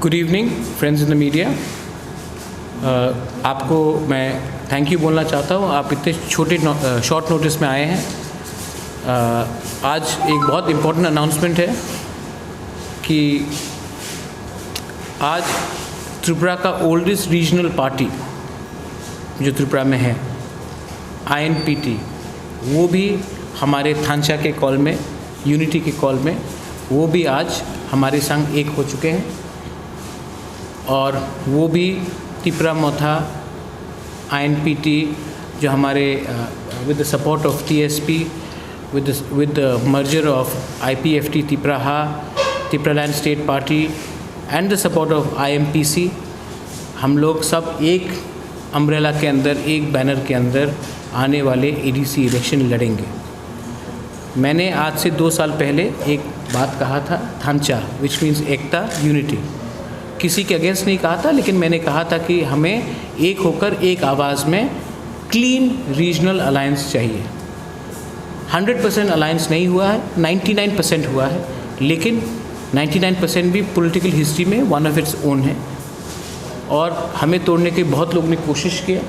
Good evening friends in the media. आपको मैं thank you बोलना चाहता हूँ, आप इतने छोटे शॉर्ट नोटिस में आए हैं। आज एक बहुत इम्पोर्टेंट अनाउंसमेंट है कि आज त्रिपुरा का ओल्डेस्ट रीजनल पार्टी जो त्रिपुरा में है INPT, वो भी हमारे थांचा के कॉल में, यूनिटी के कॉल में, वो भी आज हमारे संग एक हो चुके हैं। और वो भी त्रिपुरा मोथा INPT जो हमारे with the support of TSP, with the merger of IPFT Tripraha, Tripraland State Party and the support of IMPC, हम लोग सब एक अम्ब्रेला के अंदर, एक बैनर के अंदर आने वाले ADC इलेक्शन लड़ेंगे। मैंने आज से 2 साल पहले एक बात कहा था, थांचा विच मीन्स एकता, यूनिटी। किसी के अगेंस्ट नहीं कहा था, लेकिन मैंने कहा था कि हमें एक होकर एक आवाज़ में क्लीन रीजनल अलायंस चाहिए। 100% अलायंस नहीं हुआ है, 99% हुआ है, लेकिन 99% भी पॉलिटिकल हिस्ट्री में वन ऑफ इट्स ओन है और हमें तोड़ने की बहुत लोगों ने कोशिश किया।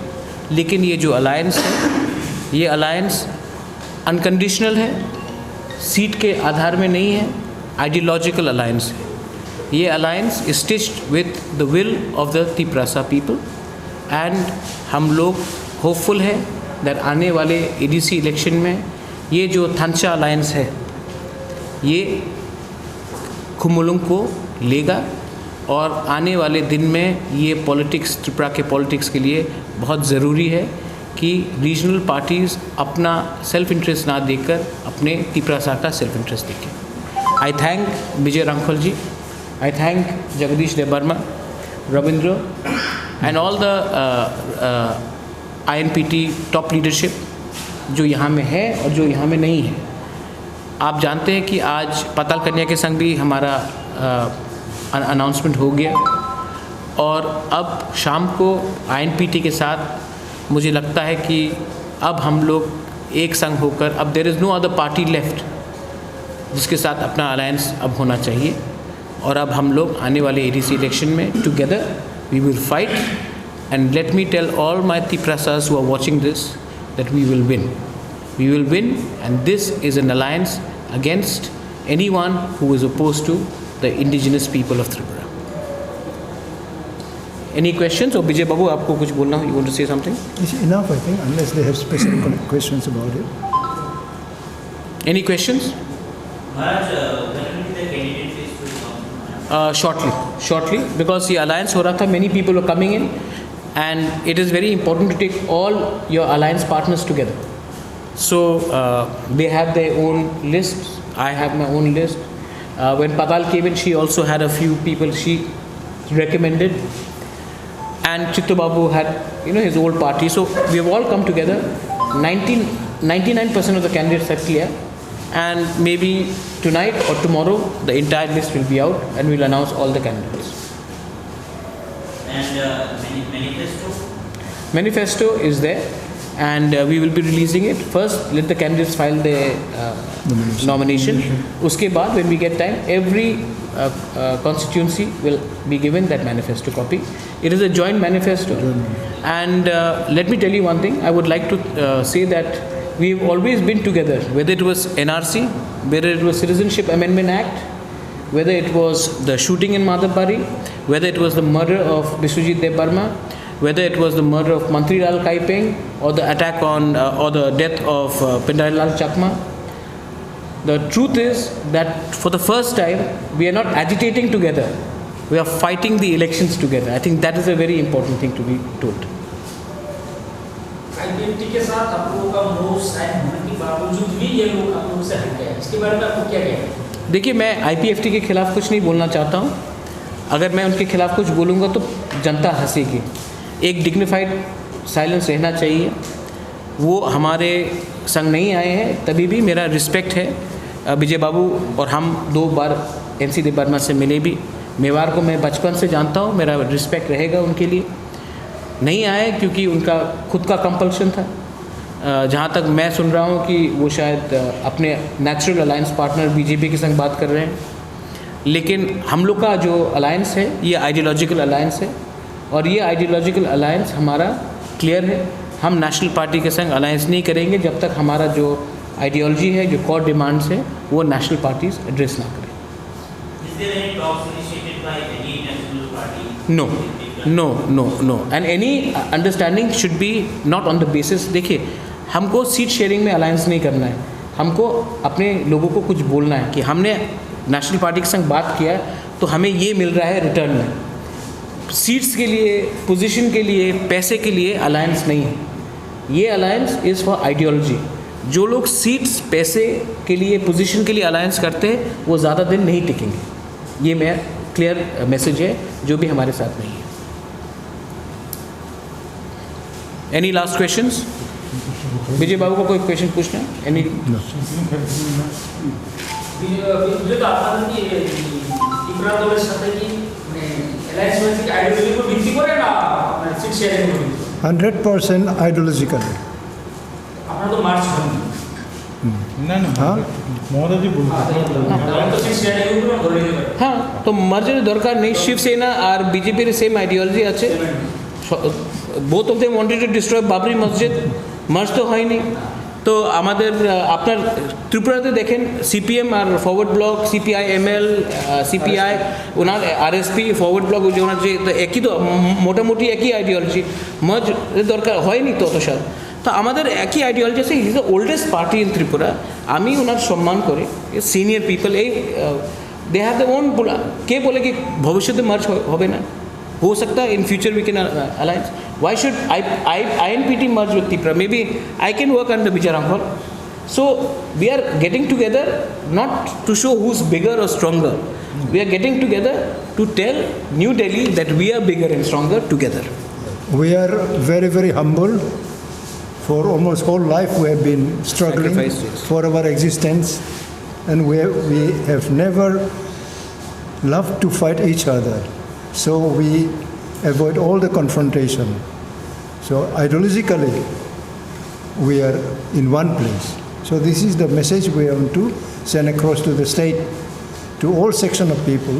लेकिन ये जो अलायंस है, ये अलायंस अनकंडीशनल है, सीट के आधार में नहीं है, आइडियोलॉजिकल अलायंस है। ये alliance is stitched with the will of the Tripura people and हम लोग होपफुल है दैट आने वाले ADC इलेक्शन में ये जो थांचा अलायंस है ये खुमुलुंग को लेगा और आने वाले दिन में ये पॉलिटिक्स, त्रिपुरा के पॉलिटिक्स के लिए बहुत ज़रूरी है कि रीजनल पार्टीज़ अपना सेल्फ इंटरेस्ट ना देकर अपने त्रिपुरा का सेल्फ इंटरेस्ट देखें। I thank Vijay Rankhal ji, I thank Jagadish Debarma, Ravindra and all the INPT top leadership जो यहाँ में है और जो यहाँ में नहीं है। आप जानते हैं कि आज पाताल कन्या के संग भी हमारा अनाउंसमेंट हो गया और अब शाम को INPT के साथ मुझे लगता है कि अब हम लोग एक संग होकर, अब there is no other party left जिसके साथ अपना अलायंस अब होना चाहिए। और अब हम लोग आने वाले ADC इलेक्शन में together we will fight and let me tell all my त्रिपुरासास who are watching this that we will win and this is an alliance against anyone who is opposed to the indigenous people of Tripura. Any questions? Or Vijay Babu, आपको कुछ बोलना हो? You want to say something? It's enough, I think, unless they have specific questions about it. Any questions? Maharaj, when will be the candidate list will come? Shortly, because the alliance हो रहा था, many people are coming in, and it is very important to take all your alliance partners together. So they have their own lists. I have my own list. When Patal came in, she also had a few people she recommended, and Chittu Babu had his old party. So we have all come together. 99% of the candidates are clear, and maybe tonight or tomorrow the entire list will be out and we'll announce all the candidates. And Manifesto is there, and we will be releasing it. First, let the candidates file their nomination. Uske baad, when we get time, every constituency will be given that manifesto copy. It is a joint manifesto. And let me tell you one thing. I would like to say that we've always been together, whether it was NRC, whether it was Citizenship Amendment Act, whether it was the shooting in Madhabari, whether it was the murder of Biswajit Debarma, whether it was the murder of Mantri Lal Kaipeng, or the attack on or the death of Pindari Lal Chakma. The truth is that for the first time we are not agitating together, we are fighting the elections together. I think that is a very important thing to be told. IPFT के साथ आप लोगों का मोह शायद होने के बावजूद भी ये लोग आप लोगों से हट गए, इसके बारे में आपको क्या कहना है? देखिए, मैं IPFT के खिलाफ कुछ नहीं बोलना चाहता हूँ। अगर मैं उनके खिलाफ कुछ बोलूँगा तो जनता हंसेगी। एक डिग्निफाइड साइलेंस रहना चाहिए। वो हमारे संग नहीं आए हैं, तभी भी मेरा रिस्पेक्ट है। विजय बाबू और हम 2 बार NC देबर्मा से मिले भी। मेवाड़ को मैं बचपन से जानता हूँ, मेरा रिस्पेक्ट रहेगा उनके लिए। नहीं आए क्योंकि उनका खुद का कंपल्शन था। जहाँ तक मैं सुन रहा हूँ कि वो शायद अपने नेचुरल अलायंस पार्टनर BJP के संग बात कर रहे हैं। लेकिन हम लोग का जो अलायंस है ये आइडियोलॉजिकल अलायंस है, और ये आइडियोलॉजिकल अलायंस हमारा क्लियर है। हम नेशनल पार्टी के संग अलायंस नहीं करेंगे जब तक हमारा जो आइडियोलॉजी है, जो कोर डिमांड्स है, वो नेशनल पार्टीज एड्रेस ना करें। Is there any talks initiated by any national party? No no no no and any understanding should be not on the basis. देखिए, हमको सीट शेयरिंग में अलायंस नहीं करना है, हमको अपने लोगों को कुछ बोलना है कि हमने नेशनल पार्टी के संग बात किया है तो हमें ये मिल रहा है रिटर्न में। सीट्स के लिए, पोजीशन के लिए, पैसे के लिए अलायंस नहीं है, ये अलायंस इज़ फॉर आइडियोलॉजी। जो लोग सीट्स, पैसे के लिए, पोजीशन के लिए अलायंस करते हैं वो ज़्यादा दिन नहीं टिकेंगे। ये मेरा क्लियर मैसेज है जो भी हमारे साथ नहीं है। Any last questions? विजय बाबू को कोई क्वेश्चन पूछना है? एनी? যেটা আপনাদের কি ত্রিপুরা দলের সাথে কি মানে অ্যালায়েন্স হয়েছে আইডিওলজির উপর ভিত্তি করে না আপনার সিট শেয়ারিং এর উপর? 100% ideologically. আপনারা তো মার্চ হয়নি, না না हाँ মহোদয় জি বলুন। তাহলে তো সিট শেয়ারিং এর উপর ধরে নিতে পারে। हाँ, तो मर्जर दरकार नहीं। शिवसेना और बीजेपी सेम आइडियोलॉजी আছে। Both of them wanted to destroy Babri Masjid, march তো হয়নি। তো আমাদের আপনার ত্রিপুরাতে দেখেন সিপিএম আর Forward Bloc, CPI ML, CPI, ওনার আরএসপি, ফরওয়ার্ড ব্লক, যে ওনার যে একই তো মোটামুটি একই আইডিওলজি, মার্জ দরকার হয়নি তো অত সাল। তো আমাদের একই আইডিওলজি আছে। Is the oldest party in Tripura. আমি ওনার সম্মান করি, সিনিয়র পিপল, এই দে হ্যাভ দ্য ওন। কে বলে কি ভবিষ্যতে মার্চ হবে না? हो सकता है in future we can alliance. Why should INPT merge with Tripura? Maybe I can work under Vijay Ramphal. So we are getting together not to show who's bigger or stronger. We are getting together to tell New Delhi that we are bigger and stronger together. We are very, very humble. For almost whole life we have been struggling Sacrificed, yes. for our existence, and we have never loved to fight each other. So we avoid all the confrontation. So ideologically we are in one place. So this is the message we want to send across to the state, to all section of people,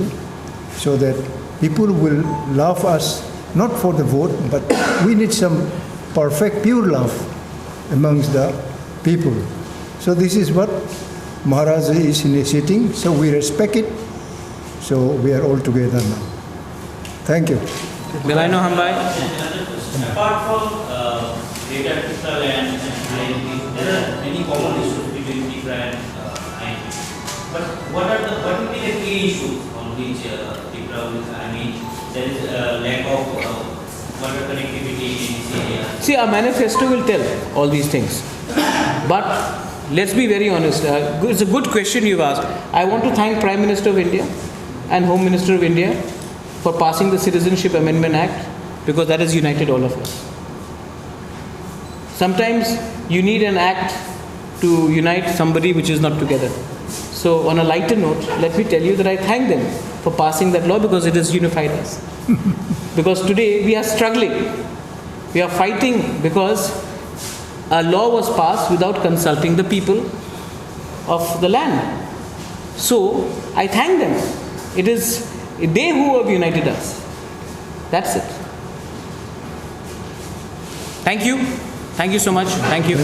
so that people will love us not for the vote, but we need some perfect, pure love amongst the people. So this is what Maharaj is initiating. So we respect it. So we are all together now. Thank you. Belaino Hambai. Apart from data crystal and INP, there are many common issues between Tripura and INP. But what will be the key issues on which Tripura will, there is lack of water connectivity in this area? See, our manifesto will tell all these things. But let's be very honest. It's a good question you've asked. I want to thank Prime Minister of India and Home Minister of India for passing the Citizenship Amendment Act, because that has united all of us. Sometimes you need an act to unite somebody which is not together. So on a lighter note, let me tell you that I thank them for passing that law, because it has unified us. Because today we are struggling. We are fighting because a law was passed without consulting the people of the land. So I thank them. It is they who have united us. That's it. Thank you. Thank you so much. Thank you.